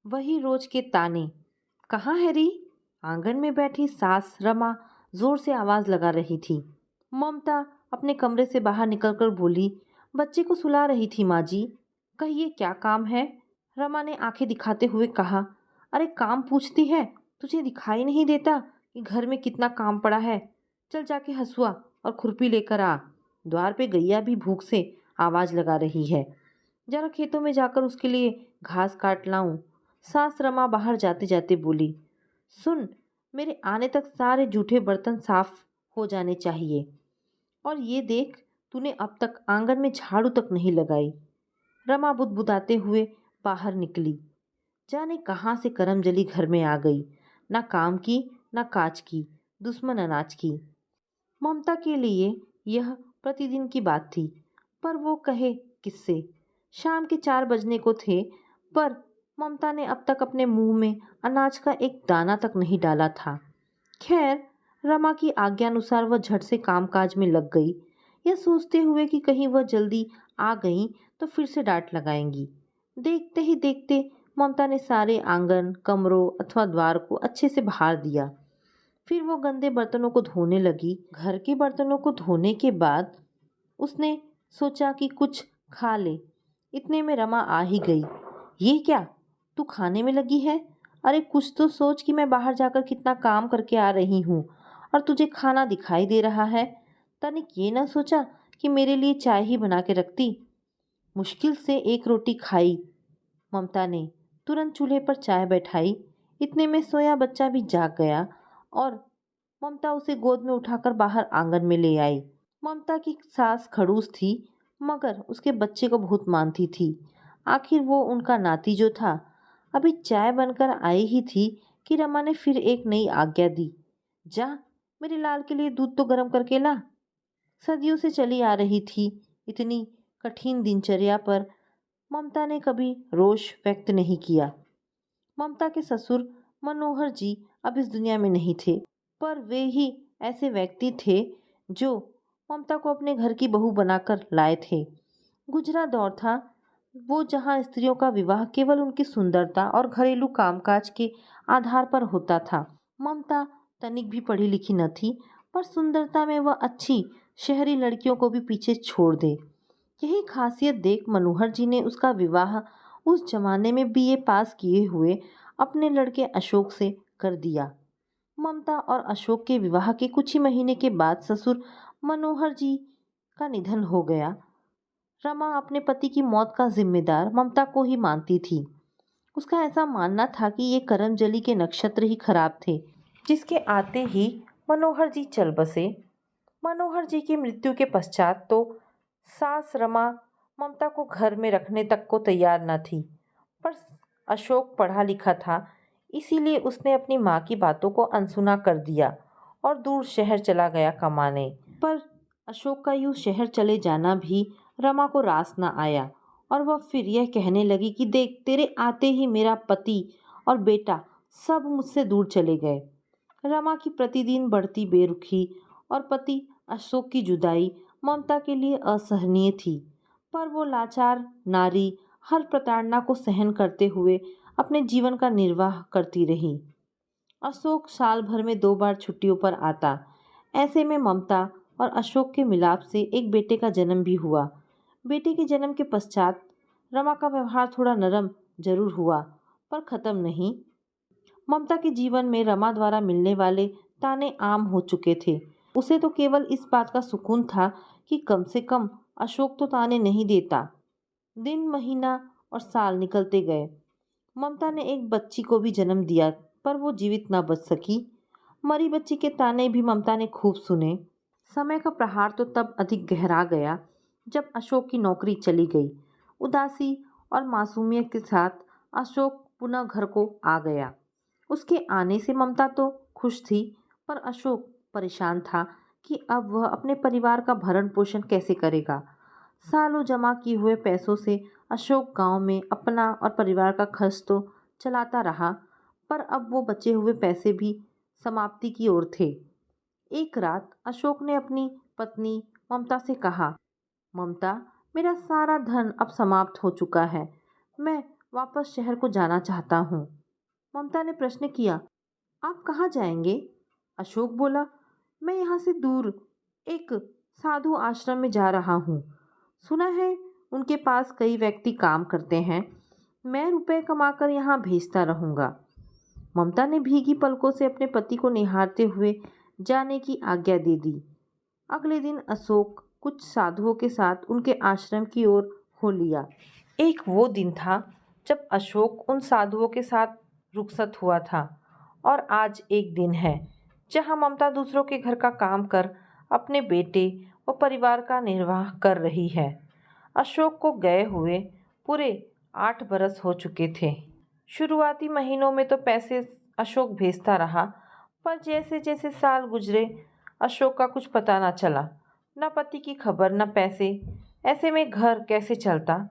वही रोज के ताने। कहाँ है री? आंगन में बैठी सास रमा जोर से आवाज लगा रही थी। ममता अपने कमरे से बाहर निकलकर बोली, बच्चे को सुला रही थी माँ जी। कहिए क्या काम है? रमा ने आंखें दिखाते हुए कहा। अरे काम पूछती है, तुझे दिखाई नहीं देता कि घर में कितना काम पड़ा है? चल जाके हसुआ और खुरपी लेकर आ। द्वार पे गैया भी भूख से आवाज लगा रही है। जरा खेतों में जाकर उसके लिए घास काट लाऊं। सास रमा बाहर जाते जाते बोली, सुन, मेरे आने तक सारे जूठे बर्तन साफ हो जाने चाहिए। और ये देख, तूने अब तक आंगन में झाड़ू तक नहीं लगाई। रमा बुदबुदाते हुए बाहर निकली। जाने कहाँ से करमजली घर में आ गई। ना काम की, ना काज की, दुश्मन अनाज की। ममता के लिए यह प्रतिदिन की बात थी, पर वो कहे किससे। शाम के 4 बजने को थे, पर ममता ने अब तक अपने मुंह में अनाज का एक दाना तक नहीं डाला था। खैर, रमा की आज्ञानुसार वह झट से कामकाज में लग गई, यह सोचते हुए कि कहीं वह जल्दी आ गई तो फिर से डांट लगाएंगी। देखते ही देखते ममता ने सारे आंगन, कमरों अथवा द्वार को अच्छे से बहार दिया। फिर वो गंदे बर्तनों को धोने लगी। घर के बर्तनों को धोने के बाद उसने सोचा कि कुछ खा ले। इतने में रमा आ ही गई। ये क्या, तू खाने में लगी है? अरे कुछ तो सोच कि मैं बाहर जाकर कितना काम करके आ रही हूँ और तुझे खाना दिखाई दे रहा है। तनिक ये ना सोचा कि मेरे लिए चाय ही बना के रखती। मुश्किल से एक रोटी खाई ममता ने, तुरंत चूल्हे पर चाय बैठाई। इतने में सोया बच्चा भी जाग गया और ममता उसे गोद में उठाकर बाहर आंगन में ले आई। ममता की सास खड़ूस थी, मगर उसके बच्चे को बहुत मानती थी। आखिर वो उनका नाती जो था। अभी चाय बनकर आई ही थी कि रमा ने फिर एक नई आज्ञा दी। जा, मेरे लाल के लिए दूध तो गर्म करके ला। सदियों से चली आ रही थी इतनी कठिन दिनचर्या पर ममता ने कभी रोष व्यक्त नहीं किया। ममता के ससुर मनोहर जी अब इस दुनिया में नहीं थे, पर वे ही ऐसे व्यक्ति थे जो ममता को अपने घर की बहू बनाकर लाए थे। गुजरा दौर था वो जहाँ स्त्रियों का विवाह केवल उनकी सुंदरता और घरेलू कामकाज के आधार पर होता था। ममता तनिक भी पढ़ी लिखी न थी, पर सुंदरता में वह अच्छी शहरी लड़कियों को भी पीछे छोड़ दे। यही खासियत देख मनोहर जी ने उसका विवाह उस जमाने में बीए पास किए हुए अपने लड़के अशोक से कर दिया। ममता और अशोक के विवाह के कुछ ही महीने के बाद ससुर मनोहर जी का निधन हो गया। रमा अपने पति की मौत का जिम्मेदार ममता को ही मानती थी। उसका ऐसा मानना था कि ये करमजली के नक्षत्र ही खराब थे, जिसके आते ही मनोहर जी चल बसे। मनोहर जी की मृत्यु के पश्चात तो सास रमा ममता को घर में रखने तक को तैयार न थी, पर अशोक पढ़ा लिखा था, इसीलिए उसने अपनी माँ की बातों को अनसुना कर दिया और दूर शहर चला गया कमाने। पर अशोक का यूं शहर चले जाना भी रमा को रास न आया और वह फिर यह कहने लगी कि देख, तेरे आते ही मेरा पति और बेटा सब मुझसे दूर चले गए। रमा की प्रतिदिन बढ़ती बेरुखी और पति अशोक की जुदाई ममता के लिए असहनीय थी, पर वो लाचार नारी हर प्रताड़ना को सहन करते हुए अपने जीवन का निर्वाह करती रही। अशोक साल भर में 2 बार छुट्टियों पर आता। ऐसे में ममता और अशोक के मिलाप से एक बेटे का जन्म भी हुआ। बेटे के जन्म के पश्चात रमा का व्यवहार थोड़ा नरम जरूर हुआ, पर खत्म नहीं। ममता के जीवन में रमा द्वारा मिलने वाले ताने आम हो चुके थे। उसे तो केवल इस बात का सुकून था कि कम से कम अशोक तो ताने नहीं देता। दिन महीना और साल निकलते गए। ममता ने एक बच्ची को भी जन्म दिया, पर वो जीवित न बच सकी। मरी बच्ची के ताने भी ममता ने खूब सुने। समय का प्रहार तो तब अधिक गहरा गया जब अशोक की नौकरी चली गई। उदासी और मासूमियत के साथ अशोक पुनः घर को आ गया। उसके आने से ममता तो खुश थी, पर अशोक परेशान था कि अब वह अपने परिवार का भरण पोषण कैसे करेगा। सालों जमा किए हुए पैसों से अशोक गांव में अपना और परिवार का खर्च तो चलाता रहा, पर अब वो बचे हुए पैसे भी समाप्ति की ओर थे। एक रात अशोक ने अपनी पत्नी ममता से कहा, ममता, मेरा सारा धन अब समाप्त हो चुका है। मैं वापस शहर को जाना चाहता हूँ। ममता ने प्रश्न किया, आप कहाँ जाएंगे? अशोक बोला, मैं यहाँ से दूर एक साधु आश्रम में जा रहा हूँ। सुना है उनके पास कई व्यक्ति काम करते हैं। मैं रुपए कमाकर यहाँ भेजता रहूँगा। ममता ने भीगी पलकों से अपने पति को निहारते हुए जाने की आज्ञा दे दी। अगले दिन अशोक कुछ साधुओं के साथ उनके आश्रम की ओर हो लिया। एक वो दिन था जब अशोक उन साधुओं के साथ रुखसत हुआ था, और आज एक दिन है जहां ममता दूसरों के घर का काम कर अपने बेटे और परिवार का निर्वाह कर रही है। अशोक को गए हुए पूरे 8 बरस हो चुके थे। शुरुआती महीनों में तो पैसे अशोक भेजता रहा, पर जैसे जैसे साल गुजरे अशोक का कुछ पता न चला। न पति की खबर न पैसे। ऐसे में घर कैसे चलता?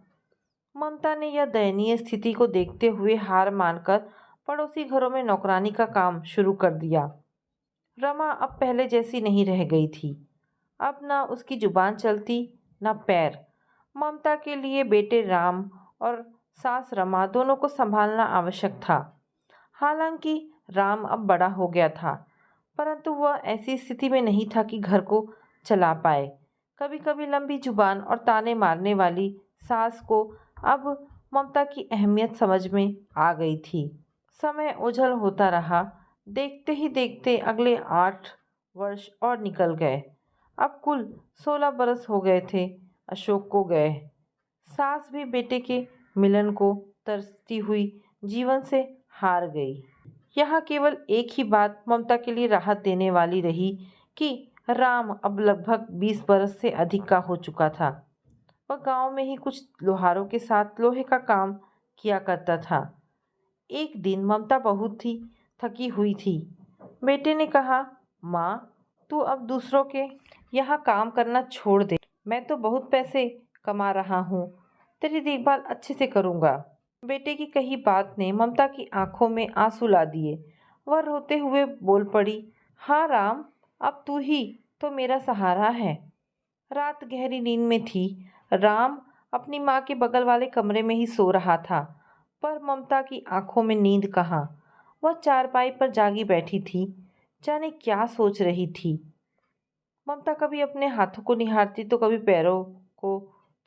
ममता ने यह दयनीय स्थिति को देखते हुए हार मानकर पड़ोसी घरों में नौकरानी का काम शुरू कर दिया। रमा अब पहले जैसी नहीं रह गई थी। अब न उसकी जुबान चलती न पैर। ममता के लिए बेटे राम और सास रमा दोनों को संभालना आवश्यक था। हालांकि राम अब बड़ा हो गया था, परंतु वह ऐसी स्थिति में नहीं था कि घर को चला पाए। कभी कभी लंबी जुबान और ताने मारने वाली सास को अब ममता की अहमियत समझ में आ गई थी। समय ओझल होता रहा। देखते ही देखते अगले 8 वर्ष और निकल गए। अब कुल 16 बरस हो गए थे अशोक को गए। सास भी बेटे के मिलन को तरसती हुई जीवन से हार गई। यहाँ केवल एक ही बात ममता के लिए राहत देने वाली रही कि राम अब लगभग 20 बरस से अधिक का हो चुका था। वह गांव में ही कुछ लोहारों के साथ लोहे का काम किया करता था। एक दिन ममता बहुत ही थकी हुई थी। बेटे ने कहा, माँ, तू अब दूसरों के यहाँ काम करना छोड़ दे। मैं तो बहुत पैसे कमा रहा हूँ, तेरी देखभाल अच्छे से करूँगा। बेटे की कही बात ने ममता की आंखों में आंसू ला दिए। वह रोते हुए बोल पड़ी, हाँ राम, अब तू ही तो मेरा सहारा है। रात गहरी नींद में थी। राम अपनी माँ के बगल वाले कमरे में ही सो रहा था, पर ममता की आंखों में नींद कहाँ। वह चारपाई पर जागी बैठी थी, जाने क्या सोच रही थी। ममता कभी अपने हाथों को निहारती तो कभी पैरों को,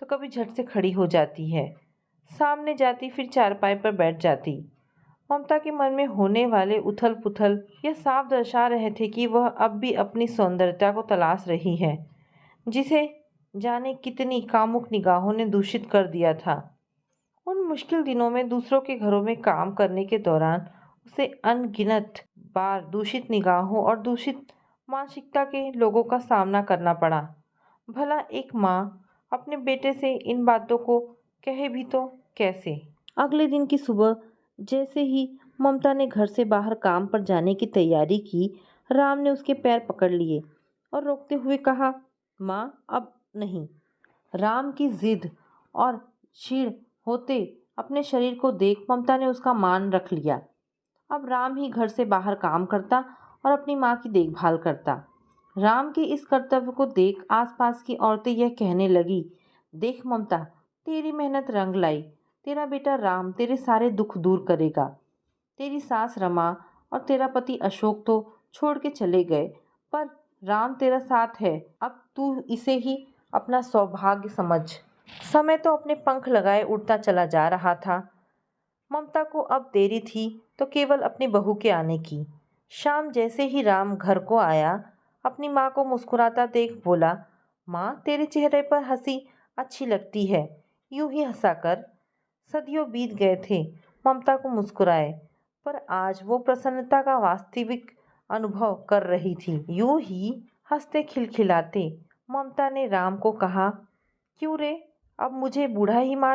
तो कभी झट से खड़ी हो जाती है। सामने जाती फिर चारपाई पर बैठ जाती। ममता के मन में होने वाले उथल पुथल यह साफ दर्शा रहे थे कि वह अब भी अपनी सौंदर्यता को तलाश रही है, जिसे जाने कितनी कामुक निगाहों ने दूषित कर दिया था। उन मुश्किल दिनों में दूसरों के घरों में काम करने के दौरान उसे अनगिनत बार दूषित निगाहों और दूषित मानसिकता के लोगों का सामना करना पड़ा। भला एक माँ अपने बेटे से इन बातों को कहे भी तो कैसे? अगले दिन की सुबह जैसे ही ममता ने घर से बाहर काम पर जाने की तैयारी की, राम ने उसके पैर पकड़ लिए और रोकते हुए कहा, माँ, अब नहीं। राम की जिद और चीड़ होते अपने शरीर को देख ममता ने उसका मान रख लिया। अब राम ही घर से बाहर काम करता और अपनी माँ की देखभाल करता। राम के इस कर्तव्य को देख आसपास की औरतें यह कहने लगी, देख ममता, तेरी मेहनत रंग लाई। तेरा बेटा राम तेरे सारे दुख दूर करेगा। तेरी सास रमा और तेरा पति अशोक तो छोड़ के चले गए, पर राम तेरा साथ है। अब तू इसे ही अपना सौभाग्य समझ। समय तो अपने पंख लगाए उड़ता चला जा रहा था। ममता को अब देरी थी तो केवल अपनी बहू के आने की। शाम जैसे ही राम घर को आया, अपनी माँ को मुस्कुराता देख बोला, माँ, तेरे चेहरे पर हंसी अच्छी लगती है, यूं ही हंसा कर। सदियों बीत गए थे ममता को मुस्कुराए, पर आज वो प्रसन्नता का वास्तविक अनुभव कर रही थी। यूं ही हंसते खिलखिलाते ममता ने राम को कहा, क्यों रे, अब मुझे बूढ़ा ही मान